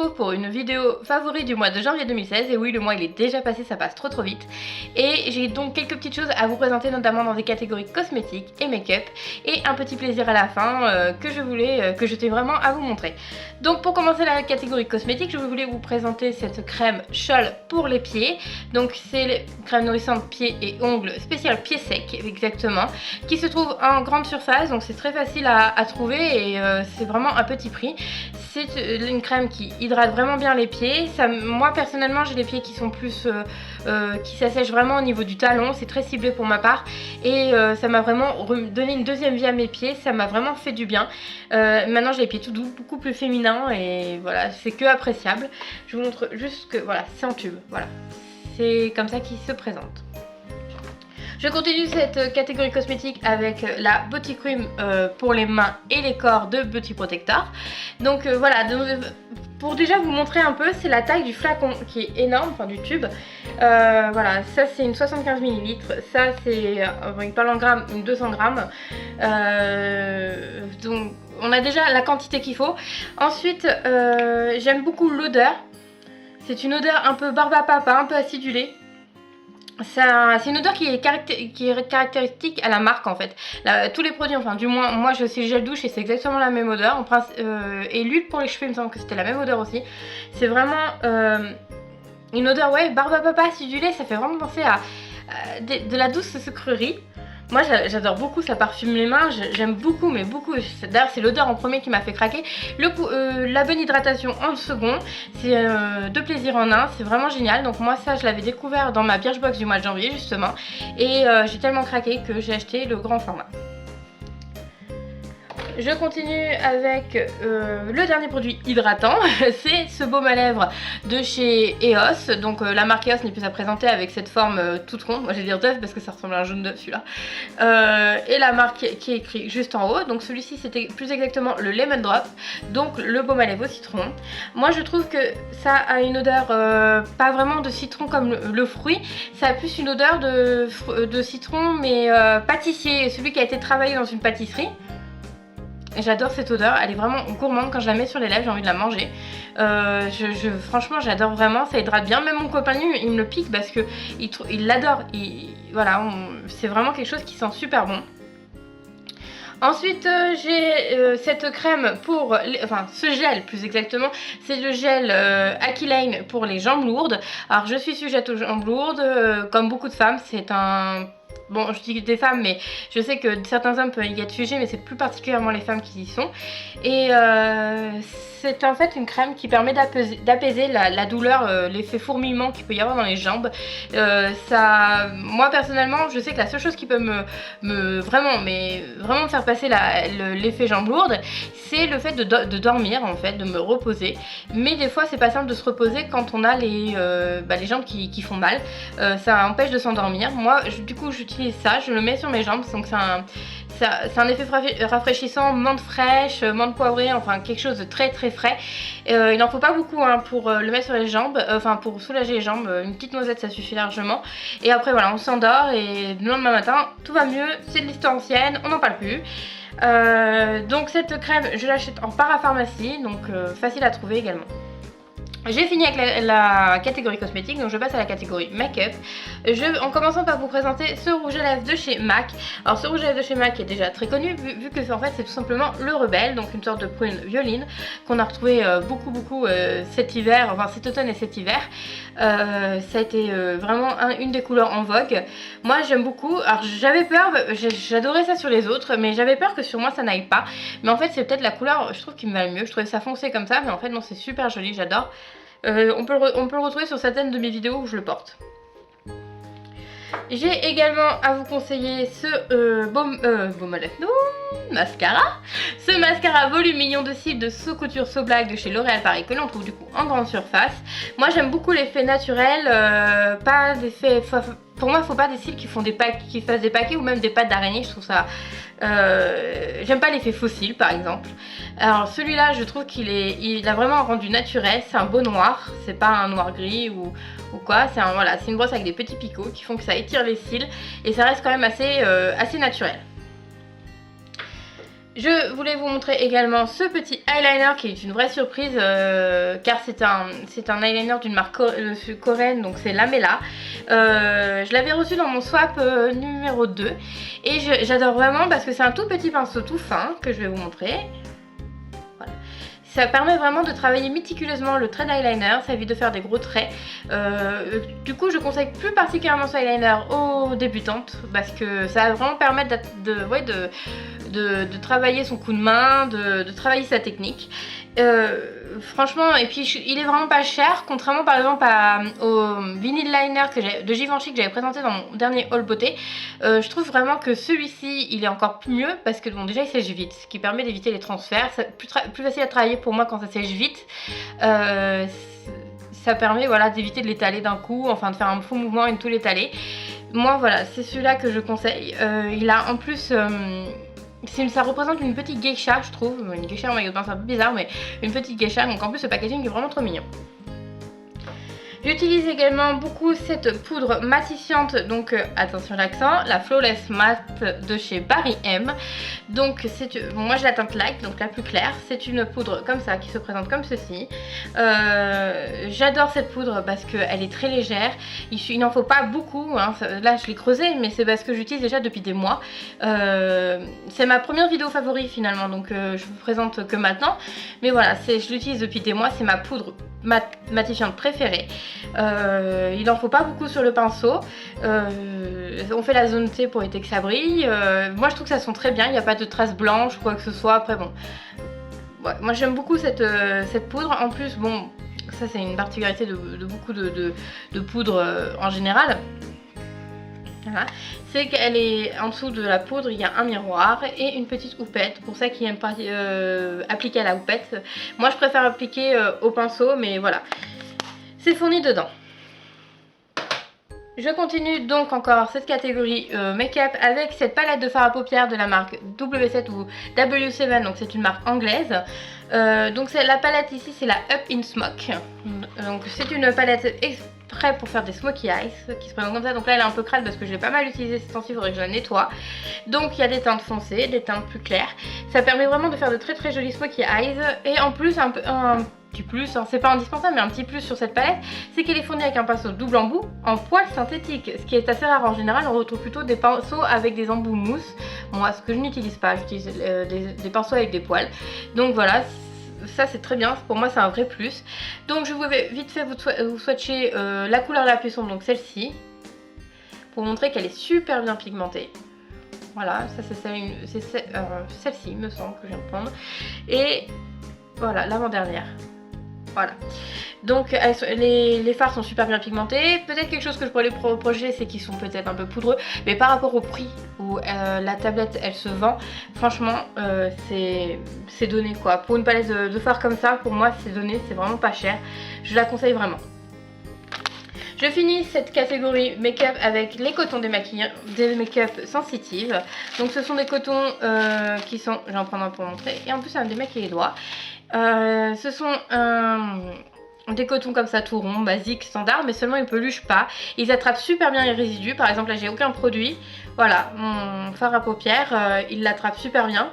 retrouve pour une vidéo favori du mois de janvier 2016. Et oui, le mois il est déjà passé, ça passe trop vite. Et j'ai donc quelques petites choses à vous présenter, notamment dans des catégories cosmétiques et make-up. Et un petit plaisir à la fin que je tenais vraiment à vous montrer. Donc pour commencer la catégorie cosmétique, je voulais vous présenter cette crème Scholl pour les pieds. Donc c'est crème nourrissante pieds et ongles spéciale pieds secs exactement, qui se trouve en grande surface, donc c'est très facile à trouver et c'est vraiment un petit prix. C'est une crème qui hydrate vraiment bien les pieds. Moi personnellement j'ai les pieds qui sont plus qui s'assèchent vraiment au niveau du talon, c'est très ciblé pour ma part et ça m'a vraiment donné une deuxième vie à mes pieds, ça m'a vraiment fait du bien. Maintenant j'ai les pieds tout doux, beaucoup plus féminins et voilà, c'est que appréciable. Je vous montre juste que voilà, c'est en tube, voilà, c'est comme ça qu'il se présente. Je continue cette catégorie cosmétique avec la Body Cream pour les mains et les corps de Beauty Protector. Donc voilà, pour déjà vous montrer un peu, c'est la taille du flacon qui est énorme, enfin du tube. Voilà, ça c'est une 75 ml, ça c'est, il parle en grammes, une 200 grammes. Donc on a déjà la quantité qu'il faut. Ensuite, j'aime beaucoup l'odeur. C'est une odeur un peu barbe à papa, un peu acidulée. C'est une odeur qui est caractéristique à la marque en fait. Tous les produits, enfin du moins moi j'ai aussi le gel douche et c'est exactement la même odeur. Et l'huile pour les cheveux il me semble que c'était la même odeur aussi. C'est vraiment une odeur, ouais, barbe à papa acidulée, ça fait vraiment penser à de la douce sucrerie. Moi j'adore beaucoup, ça parfume les mains, j'aime beaucoup, mais beaucoup. D'ailleurs c'est l'odeur en premier qui m'a fait craquer. La bonne hydratation en second, c'est deux plaisirs en un, c'est vraiment génial. Donc moi ça je l'avais découvert dans ma Birchbox du mois de janvier justement. Et j'ai tellement craqué que j'ai acheté le grand format. Je continue avec le dernier produit hydratant, c'est ce baume à lèvres de chez EOS. Donc la marque EOS n'est plus à présenter avec cette forme toute ronde, moi je vais dire d'œuf parce que ça ressemble à un jaune d'œuf celui-là. Et la marque qui est écrit juste en haut, donc celui-ci c'était plus exactement le Lemon Drop, donc le baume à lèvres au citron. Moi je trouve que ça a une odeur pas vraiment de citron comme le fruit, ça a plus une odeur de citron mais pâtissier, celui qui a été travaillé dans une pâtisserie. J'adore cette odeur, elle est vraiment gourmande. Quand je la mets sur les lèvres j'ai envie de la manger. Franchement j'adore vraiment, ça hydrate bien. Même mon copain il me le pique parce que il l'adore. Voilà, c'est vraiment quelque chose qui sent super bon. Ensuite j'ai cette crème pour, enfin ce gel plus exactement, c'est le gel Aquilane pour les jambes lourdes. Alors je suis sujette aux jambes lourdes, comme beaucoup de femmes, c'est un... Bon, je dis des femmes, mais je sais que certains hommes peuvent y être sujets, mais c'est plus particulièrement les femmes qui y sont. Et c'est en fait une crème qui permet d'apaiser la douleur, l'effet fourmillement qu'il peut y avoir dans les jambes. Moi personnellement, je sais que la seule chose qui peut vraiment me faire passer l'effet jambes lourdes, c'est le fait de dormir en fait, de me reposer. Mais des fois, c'est pas simple de se reposer quand on a les jambes qui font mal. Ça empêche de s'endormir. Moi, du coup, j'utilise ça, je le mets sur mes jambes, donc c'est un effet rafraîchissant, menthe fraîche, menthe poivrée, enfin quelque chose de très très frais. Il n'en faut pas beaucoup hein, pour le mettre sur les jambes, enfin pour soulager les jambes, une petite noisette ça suffit largement. Et après voilà, on s'endort et le lendemain matin tout va mieux, c'est de l'histoire ancienne, on n'en parle plus. Donc cette crème je l'achète en parapharmacie, donc facile à trouver également. J'ai fini avec la catégorie cosmétique, donc je passe à la catégorie make-up. En commençant par vous présenter ce rouge à lèvres de chez MAC. Alors ce rouge à lèvres de chez MAC est déjà très connu vu que en fait c'est tout simplement le Rebelle, donc une sorte de prune violine qu'on a retrouvé beaucoup cet hiver, enfin cet automne et cet hiver. Ça a été vraiment une des couleurs en vogue. Moi j'aime beaucoup, alors j'avais peur, j'adorais ça sur les autres, mais j'avais peur que sur moi ça n'aille pas. Mais en fait c'est peut-être la couleur, je trouve qu'il me va le mieux, je trouvais ça foncé comme ça, mais en fait non c'est super joli, j'adore. On peut le retrouver sur certaines de mes vidéos où je le porte. J'ai également à vous conseiller ce baume à lèvres, non, mascara. Ce mascara volume mignon de cils de So Couture So Black de chez L'Oréal Paris que l'on trouve du coup en grande surface. Moi j'aime beaucoup l'effet naturel, pas d'effet... Pour moi il ne faut pas des cils qui fassent des paquets ou même des pattes d'araignée, je trouve ça... j'aime pas l'effet fossile par exemple. Alors celui-là je trouve il a vraiment un rendu naturel, c'est un beau noir, c'est pas un noir gris ou quoi, c'est une brosse avec des petits picots qui font que ça étire les cils et ça reste quand même assez naturel. Je voulais vous montrer également ce petit eyeliner qui est une vraie surprise car c'est un eyeliner d'une marque coréenne, donc c'est Lamela. Je l'avais reçu dans mon swap numéro 2 et j'adore vraiment parce que c'est un tout petit pinceau tout fin que je vais vous montrer. Voilà. Ça permet vraiment de travailler méticuleusement le trait d'eyeliner, ça évite de faire des gros traits. Du coup je conseille plus particulièrement ce eyeliner aux débutantes parce que ça va vraiment permettre de travailler son coup de main, de travailler sa technique. Franchement, et puis il est vraiment pas cher, contrairement par exemple au vinyl liner de Givenchy que j'avais présenté dans mon dernier haul beauté. Je trouve vraiment que celui-ci il est encore mieux parce que bon, déjà il sèche vite, ce qui permet d'éviter les transferts. C'est plus facile à travailler pour moi quand ça sèche vite. Ça permet voilà, d'éviter de l'étaler d'un coup, enfin de faire un faux mouvement et de tout l'étaler. Moi voilà, c'est celui-là que je conseille. Il a en plus... ça représente une petite geisha, je trouve. Une geisha en maillot de bain, c'est un peu bizarre, mais une petite geisha. Donc en plus, le packaging est vraiment trop mignon. J'utilise également beaucoup cette poudre matifiante, donc attention l'accent, la Flawless Matte de chez Barry M. Donc bon, moi j'ai la teinte light, donc la plus claire. C'est une poudre comme ça qui se présente comme ceci. J'adore cette poudre parce qu'elle est très légère. Il n'en faut pas beaucoup, hein. Là je l'ai creusée, mais c'est parce que j'utilise déjà depuis des mois. C'est ma première vidéo favorite finalement, donc je vous présente que maintenant. Mais voilà, je l'utilise depuis des mois, c'est ma poudre matifiante préférée. Il n'en faut pas beaucoup sur le pinceau. On fait la zone T pour éviter que ça brille. Moi je trouve que ça sent très bien, il n'y a pas de traces blanches ou quoi que ce soit. Après bon, ouais, moi j'aime beaucoup cette poudre. En plus bon, ça c'est une particularité de beaucoup de poudres en général. Voilà. C'est qu'elle est en dessous de la poudre, il y a un miroir et une petite houppette. Pour ça qui aime pas appliquer à la houppette. Moi je préfère appliquer au pinceau, mais voilà. C'est fourni dedans. Je continue donc encore cette catégorie make-up avec cette palette de fard à paupières de la marque W7 ou W7, donc c'est une marque anglaise. Donc la palette ici c'est la Up in Smoke. Donc c'est une palette exprès pour faire des smoky eyes qui se présentent comme ça. Donc là elle est un peu crade parce que je l'ai pas mal utilisée ces temps-ci, il faudrait que je la nettoie. Donc il y a des teintes foncées, des teintes plus claires. Ça permet vraiment de faire de très jolis smoky eyes. Et en plus un petit plus, hein, c'est pas indispensable mais un petit plus sur cette palette, c'est qu'elle est fournie avec un pinceau double embout en poil synthétique, ce qui est assez rare. En général on retrouve plutôt des pinceaux avec des embouts mousse. Moi ce que je n'utilise pas, j'utilise des pinceaux avec des poils. Donc voilà, ça c'est très bien, pour moi c'est un vrai plus. Donc je vais vite fait vous swatcher la couleur la plus sombre, donc celle-ci, pour montrer qu'elle est super bien pigmentée. Voilà, ça c'est celle-ci me semble que je viens de prendre. Et voilà, l'avant-dernière. Voilà, donc les fards sont super bien pigmentés. Peut-être quelque chose que je pourrais les reprocher, c'est qu'ils sont peut-être un peu poudreux, mais par rapport au prix où la tablette elle se vend, franchement c'est donné quoi. Pour une palette de fards comme ça, pour moi c'est donné, c'est vraiment pas cher. Je la conseille vraiment. Je finis cette catégorie make-up avec les cotons des make-up sensitives. Donc ce sont des cotons qui sont, je vais en prendre un pour montrer, et en plus ça me démaquille les doigts. Ce sont des cotons comme ça tout ronds, basiques, standards, mais seulement ils ne peluchent pas. Ils attrapent super bien les résidus. Par exemple là j'ai aucun produit. Voilà, mon fard à paupières, il l'attrape super bien.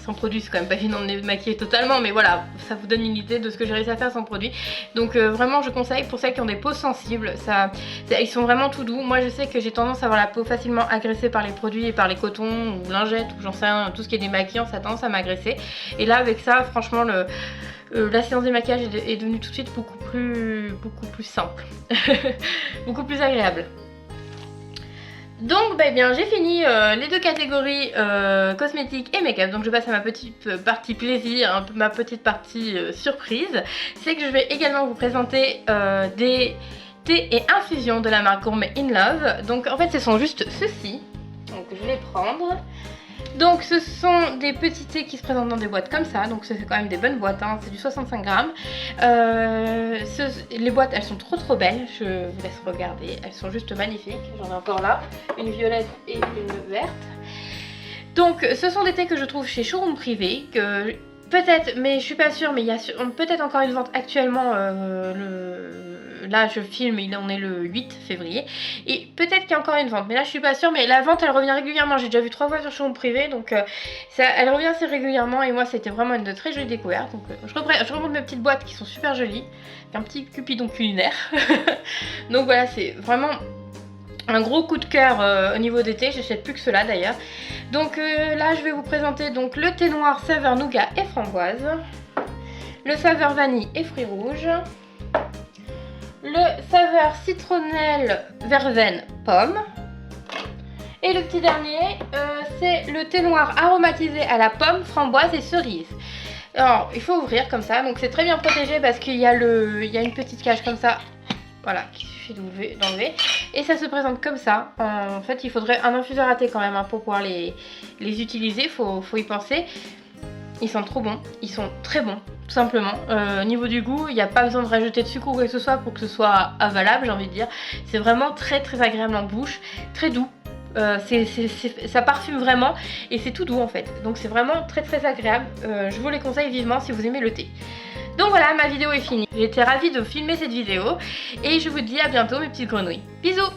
Sans produit c'est quand même pas évident de les maquiller totalement, mais voilà, ça vous donne une idée de ce que j'ai réussi à faire sans produit. Donc vraiment je conseille pour celles qui ont des peaux sensibles, ils sont vraiment tout doux. Moi je sais que j'ai tendance à avoir la peau facilement agressée par les produits et par les cotons ou lingettes ou j'en sais rien, tout ce qui est démaquillant ça a tendance à m'agresser. Et là avec ça franchement la séance démaquillage est devenue tout de suite beaucoup plus simple, beaucoup plus agréable. Donc bah bien j'ai fini les deux catégories cosmétiques et make-up. Donc je passe à ma petite partie plaisir, ma petite partie surprise. C'est que je vais également vous présenter des thés et infusions de la marque Gourmet In Love. Donc en fait ce sont juste ceux-ci. Donc je vais les prendre. Donc ce sont des petits thés qui se présentent dans des boîtes comme ça, donc c'est quand même des bonnes boîtes, hein. C'est du 65 grammes. Les boîtes elles sont trop belles, je vous laisse regarder, elles sont juste magnifiques. J'en ai encore là, une violette et une verte. Donc ce sont des thés que je trouve chez Showroom Privé, que peut-être, mais je suis pas sûre, mais il y a peut-être encore une vente actuellement là je filme, on est le 8 février. Et peut-être qu'il y a encore une vente, mais là je suis pas sûre. Mais la vente elle revient régulièrement, j'ai déjà vu 3 fois sur showroom privé. Donc elle revient assez régulièrement. Et moi c'était vraiment une de très jolies découvertes. Donc je remonte mes petites boîtes qui sont super jolies. Un petit cupidon culinaire. Donc voilà, c'est vraiment un gros coup de cœur au niveau d'été. J'achète plus que cela d'ailleurs. Donc là je vais vous présenter donc le thé noir saveur nougat et framboise, le saveur vanille et fruits rouges, le saveur citronnelle verveine pomme, et le petit dernier c'est le thé noir aromatisé à la pomme, framboise et cerise. Alors il faut ouvrir comme ça, donc c'est très bien protégé parce qu'il y a une petite cage comme ça. Voilà, qu'il suffit d'enlever. Et ça se présente comme ça. En fait, il faudrait un infuseur à thé quand même pour pouvoir les utiliser. Faut y penser. Ils sont trop bons. Ils sont très bons, tout simplement. Au niveau du goût, il n'y a pas besoin de rajouter de sucre ou quoi que ce soit pour que ce soit avalable, j'ai envie de dire. C'est vraiment très très agréable en bouche. Très doux. Ça parfume vraiment et c'est tout doux en fait. Donc c'est vraiment très très agréable. Je vous les conseille vivement si vous aimez le thé. Donc voilà, ma vidéo est finie. J'ai été ravie de filmer cette vidéo et je vous dis à bientôt mes petites grenouilles. Bisous!